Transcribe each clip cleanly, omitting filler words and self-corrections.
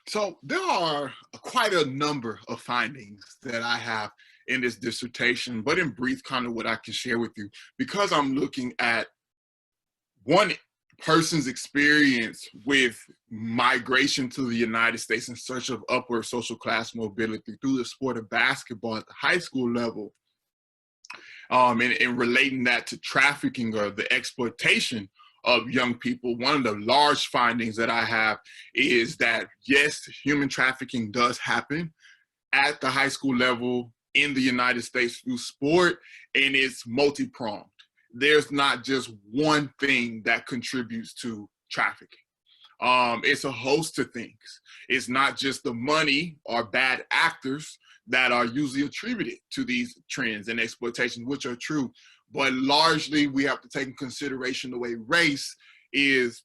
So there are quite a number of findings that I have in this dissertation, but in brief, kind of what I can share with you, because I'm looking at one person's experience with migration to the United States in search of upward social class mobility through the sport of basketball at the high school level, and relating that to trafficking or the exploitation of young people. One of the large findings that I have is that yes, human trafficking does happen at the high school level in the United States through sport, and it's multi-pronged. There's not just one thing that contributes to trafficking. It's a host of things. It's not just the money or bad actors that are usually attributed to these trends and exploitations, which are true, but largely we have to take in consideration the way race is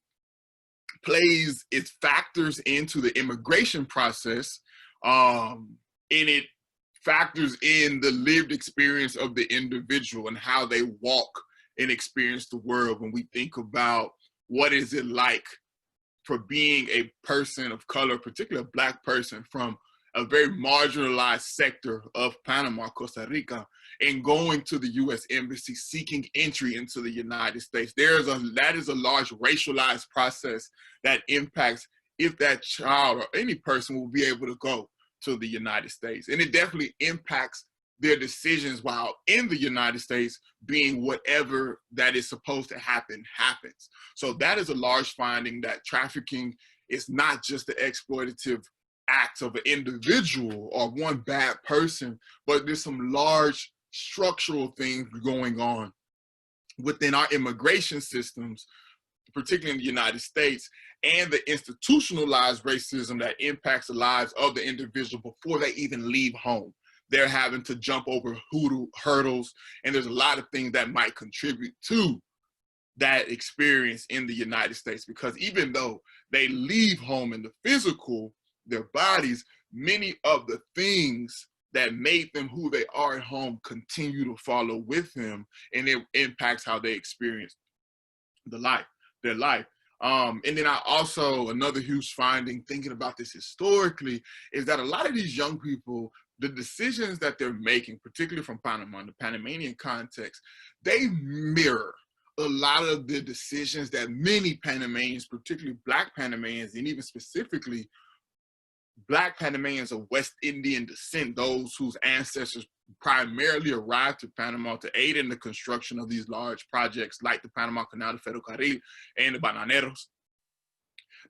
plays its factors into the immigration process, and it factors in the lived experience of the individual and how they walk and experience the world. When we think about what is it like for being a person of color, particularly a Black person from a very marginalized sector of Panama, Costa Rica, and going to the U.S. Embassy seeking entry into the United States. That is a large racialized process that impacts if that child or any person will be able to go to the United States. And it definitely impacts their decisions while in the United States, being whatever that is supposed to happen happens. So that is a large finding, that trafficking is not just the exploitative acts of an individual or one bad person, but there's some large structural things going on within our immigration systems, particularly in the United States, and the institutionalized racism that impacts the lives of the individual before they even leave home. They're having to jump over hurdles, and there's a lot of things that might contribute to that experience in the United States, because even though they leave home in the physical, their bodies, many of the things that made them who they are at home continue to follow with them, and it impacts how they experience their life. And then another huge finding, thinking about this historically, is that a lot of these young people, the decisions that they're making, particularly from Panama, in the Panamanian context, they mirror a lot of the decisions that many Panamanians, particularly Black Panamanians, and even specifically Black Panamanians of West Indian descent, those whose ancestors primarily arrived to Panama to aid in the construction of these large projects like the Panama Canal, the Ferrocarril, and the Bananeros,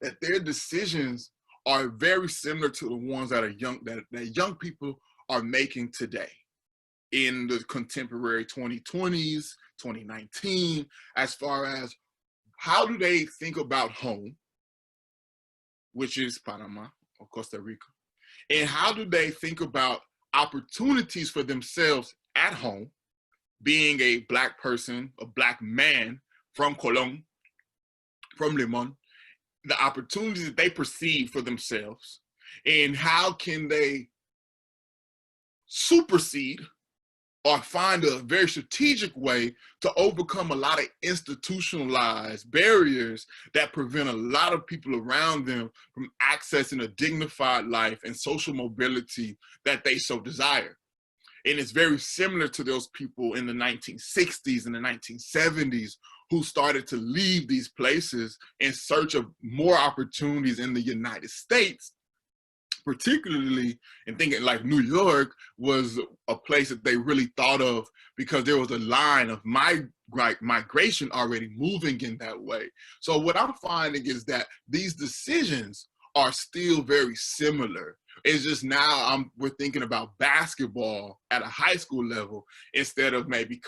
that their decisions are very similar to the ones that young people are making today in the contemporary 2020s, 2019, as far as how do they think about home, which is Panama or Costa Rica, and how do they think about opportunities for themselves at home, being a Black person, a Black man from Colón, from Limon, the opportunities that they perceive for themselves, and how can they supersede or find a very strategic way to overcome a lot of institutionalized barriers that prevent a lot of people around them from accessing a dignified life and social mobility that they so desire. And it's very similar to those people in the 1960s and the 1970s who started to leave these places in search of more opportunities in the United States, particularly in thinking like New York was a place that they really thought of because there was a line of migration already moving in that way. So what I'm finding is that these decisions are still very similar. It's just now we're thinking about basketball at a high school level instead of maybe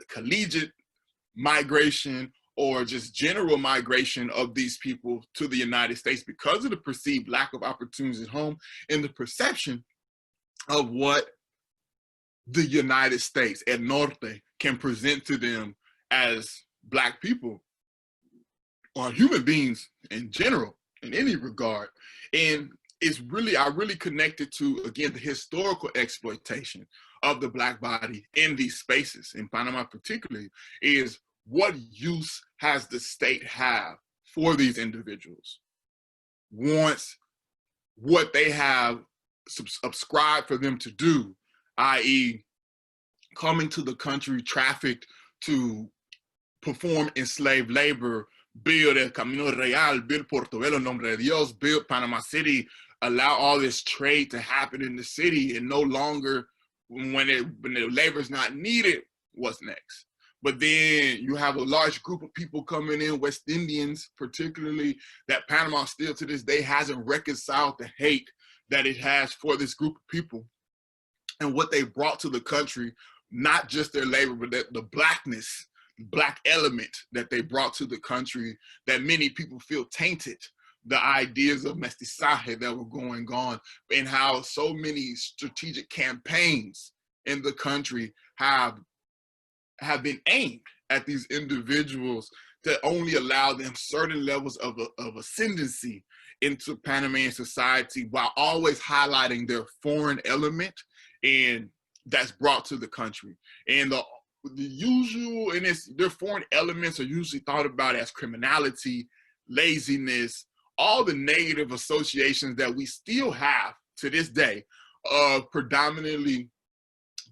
collegiate migration or just general migration of these people to the United States because of the perceived lack of opportunities at home and the perception of what the United States, El Norte, can present to them as Black people or human beings in general, in any regard. And I really connected to, again, the historical exploitation of the Black body in these spaces, in Panama particularly, is what use has the state have for these individuals once what they have subscribed for them to do, i.e. coming to the country trafficked to perform enslaved labor, build El Camino Real, build Portobelo, Nombre de Dios, build Panama City, allow all this trade to happen in the city, and no longer, when the labor is not needed, what's next? But then you have a large group of people coming in, West Indians particularly, that Panama still to this day hasn't reconciled the hate that it has for this group of people and what they brought to the country, not just their labor, but the blackness, black element that they brought to the country, that many people feel tainted. The ideas of mestizaje that were going on, and how so many strategic campaigns in the country have been aimed at these individuals to only allow them certain levels of ascendancy into Panamanian society, while always highlighting their foreign element and that's brought to the country. And the usual, and their foreign elements are usually thought about as criminality, laziness, all the negative associations that we still have to this day of predominantly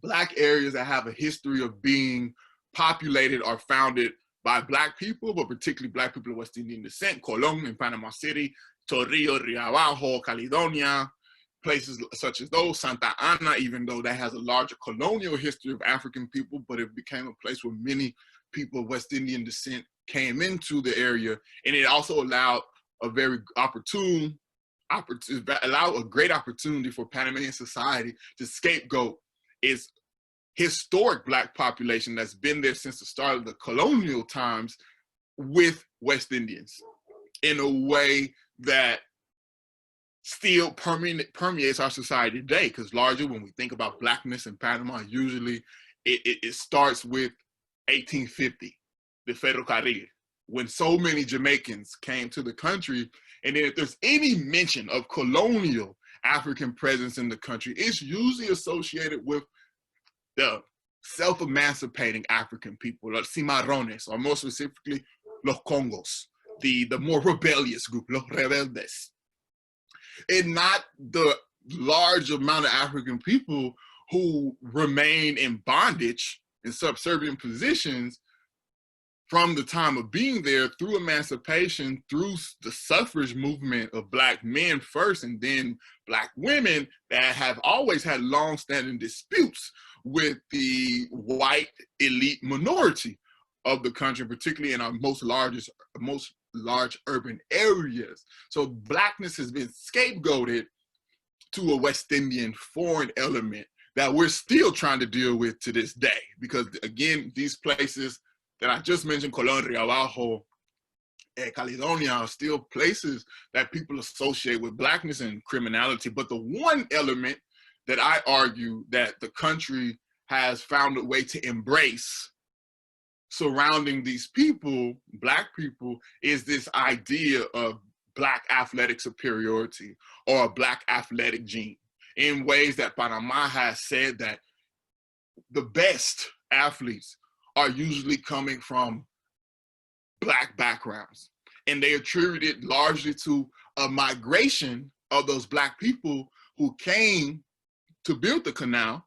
Black areas that have a history of being populated or founded by Black people, but particularly Black people of West Indian descent, Colón in Panama City, Torrio, Riabajo, Caledonia, places such as those, Santa Ana, even though that has a larger colonial history of African people, but it became a place where many people of West Indian descent came into the area. And it also allowed a very allow a great opportunity for Panamanian society to scapegoat its historic Black population that's been there since the start of the colonial times with West Indians in a way that still permeates our society today. Because largely when we think about Blackness in Panama, usually it starts with 1850, the Ferrocarril, when so many Jamaicans came to the country. And then if there's any mention of colonial African presence in the country, it's usually associated with the self-emancipating African people, los cimarrones, or more specifically, los Congos, the more rebellious group, los rebeldes. And not the large amount of African people who remain in bondage in subservient positions from the time of being there, through emancipation, through the suffrage movement of Black men first, and then Black women that have always had long-standing disputes with the white elite minority of the country, particularly in our most large urban areas. So Blackness has been scapegoated to a West Indian foreign element that we're still trying to deal with to this day. Because again, these places that I just mentioned, Colón, Riabajo, Caledonia, are still places that people associate with Blackness and criminality. But the one element that I argue that the country has found a way to embrace surrounding these people, Black people, is this idea of Black athletic superiority or a Black athletic gene, in ways that Panama has said that the best athletes are usually coming from Black backgrounds. And they attribute it largely to a migration of those Black people who came to build the canal.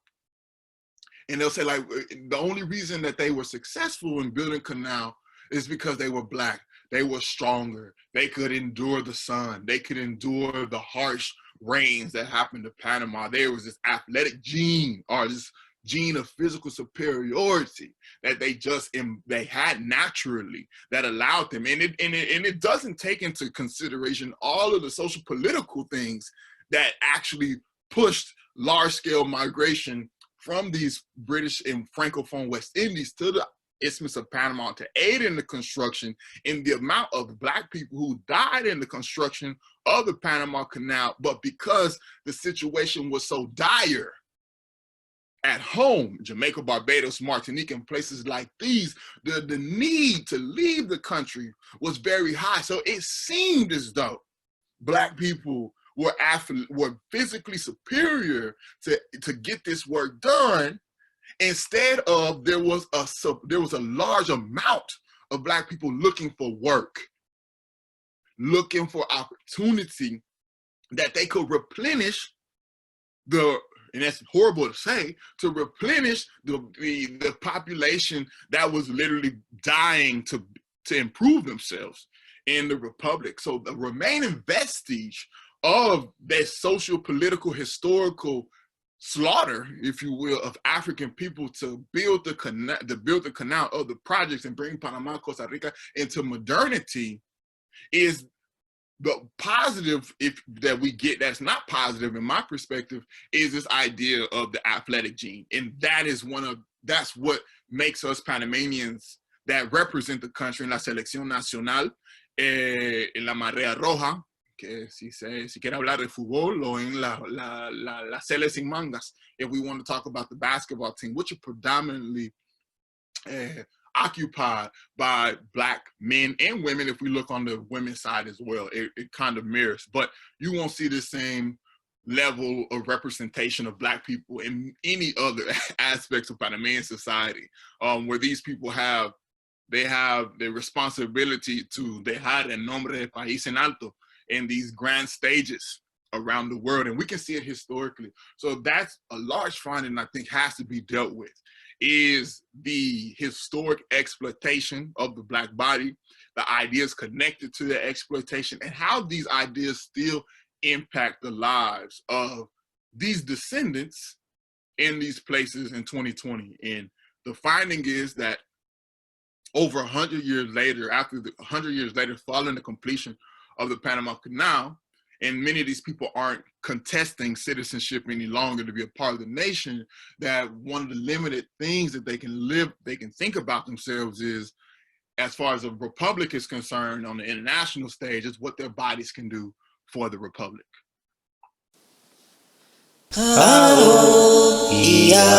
And they'll say, like, the only reason that they were successful in building canal is because they were Black. They were stronger. They could endure the sun. They could endure the harsh rains that happened to Panama. There was this athletic gene, or this gene of physical superiority that they had naturally, that allowed them. And it doesn't take into consideration all of the social political things that actually pushed large-scale migration from these British and Francophone West Indies to the Isthmus of Panama to aid in the construction, in the amount of Black people who died in the construction of the Panama Canal. But because the situation was so dire at home, Jamaica, Barbados, Martinique, and places like these, the need to leave the country was very high. So it seemed as though Black people were physically superior to get this work done. Instead of, there was a large amount of Black people looking for work, looking for opportunity that they could replenish the, and that's horrible to say, to replenish the population that was literally dying to improve themselves in the republic. So the remaining vestige of that social, political, historical slaughter, if you will, of African people to build the canal of the projects and bring Panama, Costa Rica into modernity is the positive that we get that's not positive in my perspective is this idea of the athletic gene. And that's what makes us Panamanians that represent the country in la selección nacional, en la marea roja, que si quiere hablar de fútbol, o en la Cele sin mangas, if we want to talk about the basketball team, which are predominantly occupied by Black men and women. If we look on the women's side as well, it kind of mirrors, but you won't see the same level of representation of Black people in any other aspects of Panamanian society, where these people they have the responsibility to dejar el nombre del país en alto in these grand stages around the world, and we can see it historically. So that's a large finding I think has to be dealt with, is the historic exploitation of the Black body, the ideas connected to the exploitation, and how these ideas still impact the lives of these descendants in these places in 2020. And the finding is that over 100 years later, after 100 years later, following the completion of the Panama Canal, and many of these people aren't contesting citizenship any longer to be a part of the nation, that one of the limited things that they can think about themselves is, as far as a republic is concerned on the international stage, is what their bodies can do for the republic. Oh, yeah.